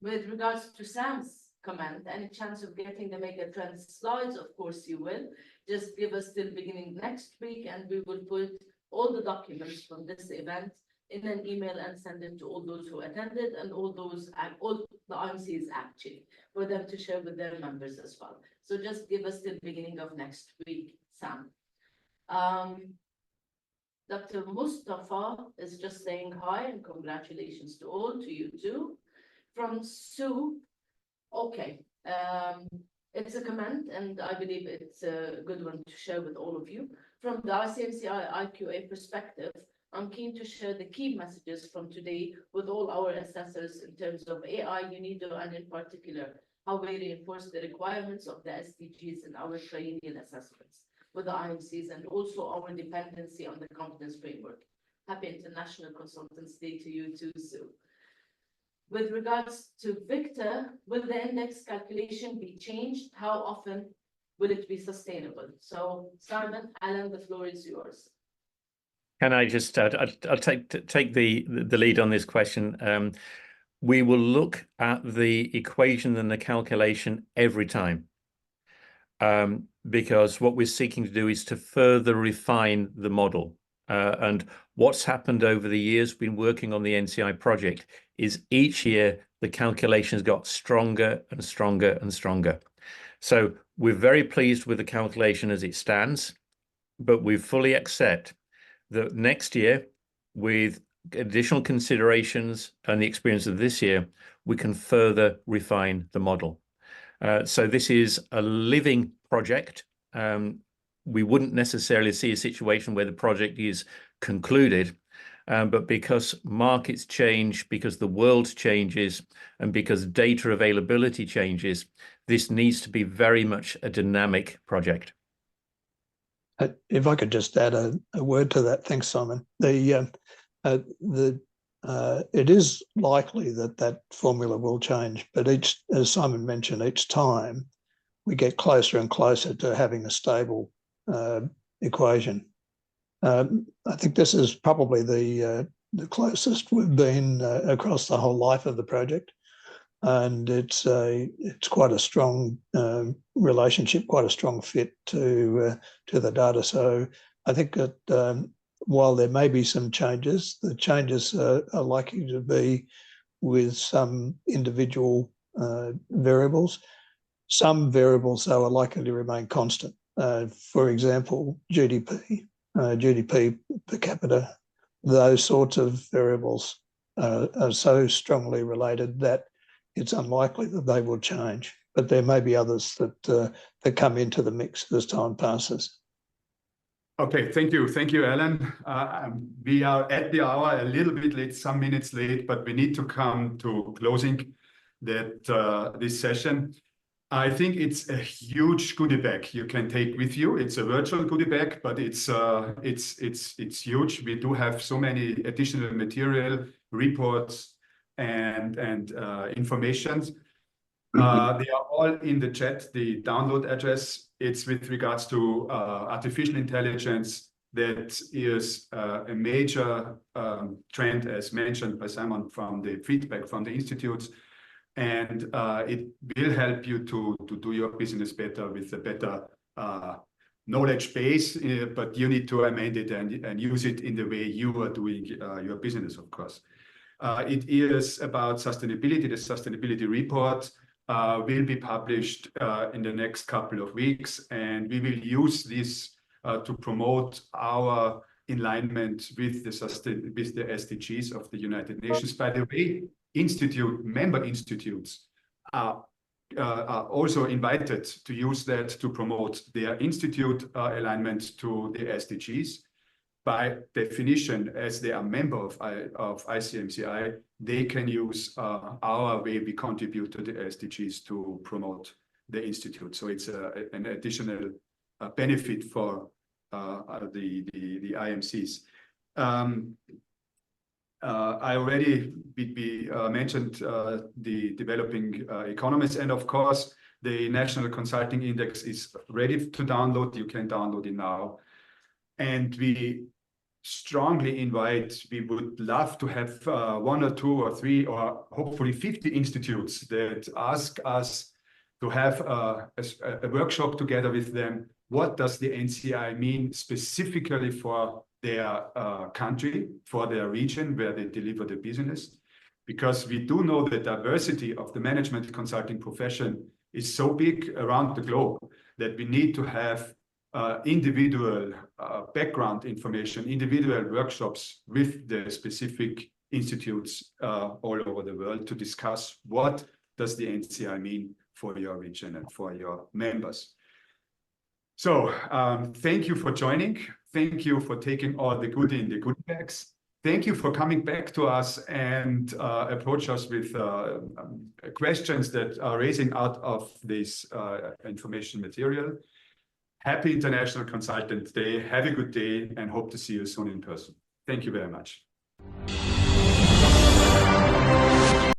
with regards to Sam's comment, any chance of getting the mega trends slides? Of course you will. Just give us till beginning next week, and we will put all the documents from this event in an email and send it to all those who attended and all the IMCs actually, for them to share with their members as well. So just give us till beginning of next week, Sam. Dr. Mustafa is just saying hi and congratulations to all, to you too. From Sue, okay, it's a comment and I believe it's a good one to share with all of you. From the ICMCI IQA perspective, I'm keen to share the key messages from today with all our assessors in terms of AI, UNIDO, and in particular, how we reinforce the requirements of the SDGs in our triennial assessments with the IMCs, and also our dependency on the competence framework. Happy International Consultants Day to you too, Sue. With regards to Victor, will the index calculation be changed? How often will it be sustainable? So Simon, Alan, the floor is yours. Can I just, I'll take the lead on this question. We will look at the equation and the calculation every time, because what we're seeking to do is to further refine the model. And what's happened over the years, been working on the NCI project, is each year the calculations got stronger and stronger and stronger. So we're very pleased with the calculation as it stands, but we fully accept that next year, with additional considerations and the experience of this year, we can further refine the model. So this is a living project. We wouldn't necessarily see a situation where the project is concluded, but because markets change, because the world changes, and because data availability changes, this needs to be very much a dynamic project. If I could just add a word to that. Thanks, Simon. It is likely that formula will change, but as Simon mentioned, each time we get closer and closer to having a stable equation. I think this is probably the closest we've been across the whole life of the project, and it's quite a strong relationship, quite a strong fit to the data. So I think that while there may be some changes, the changes are likely to be with some individual variables. Some variables, though, are likely to remain constant. For example, GDP per capita, those sorts of variables are so strongly related that it's unlikely that they will change. But there may be others that come into the mix as time passes. Okay, thank you, Alan. We are at the hour, a little bit late, some minutes late, but we need to come to closing this session. I think it's a huge goodie bag you can take with you. It's a virtual goodie bag, but it's huge. We do have so many additional material, reports, and information. They are all in the chat. The download address, it's with regards to artificial intelligence. That is a major trend, as mentioned by Simon, from the feedback from the institutes. And it will help you to do your business better with a better knowledge base, but you need to amend it and use it in the way you are doing your business, of course. It is about sustainability. The sustainability report will be published in the next couple of weeks, and we will use this to promote our alignment with the SDGs of the United Nations. By the way, member institutes are also invited to use that to promote their institute alignment to the SDGs. By definition, as they are member of ICMCI, they can use our way we contribute to the SDGs to promote the institute. So it's an additional benefit for the IMCs. I already mentioned the developing economies, and of course the National Consulting Index is ready to download. You can download it now, and we strongly invite. We would love to have 1 or 2 or 3 or hopefully 50 institutes that ask us to have a workshop together with them. What does the NCI mean specifically for their country, for their region where they deliver the business? Because we do know the diversity of the management consulting profession is so big around the globe that we need to have individual background information, individual workshops with the specific institutes all over the world to discuss what does the NCI mean for your region and for your members. So thank you for joining. Thank you for taking all the goodie in the goodie bags. Thank you for coming back to us and approach us with questions that are raising out of this information material. Happy International Consultant Day. Have a good day and hope to see you soon in person. Thank you very much.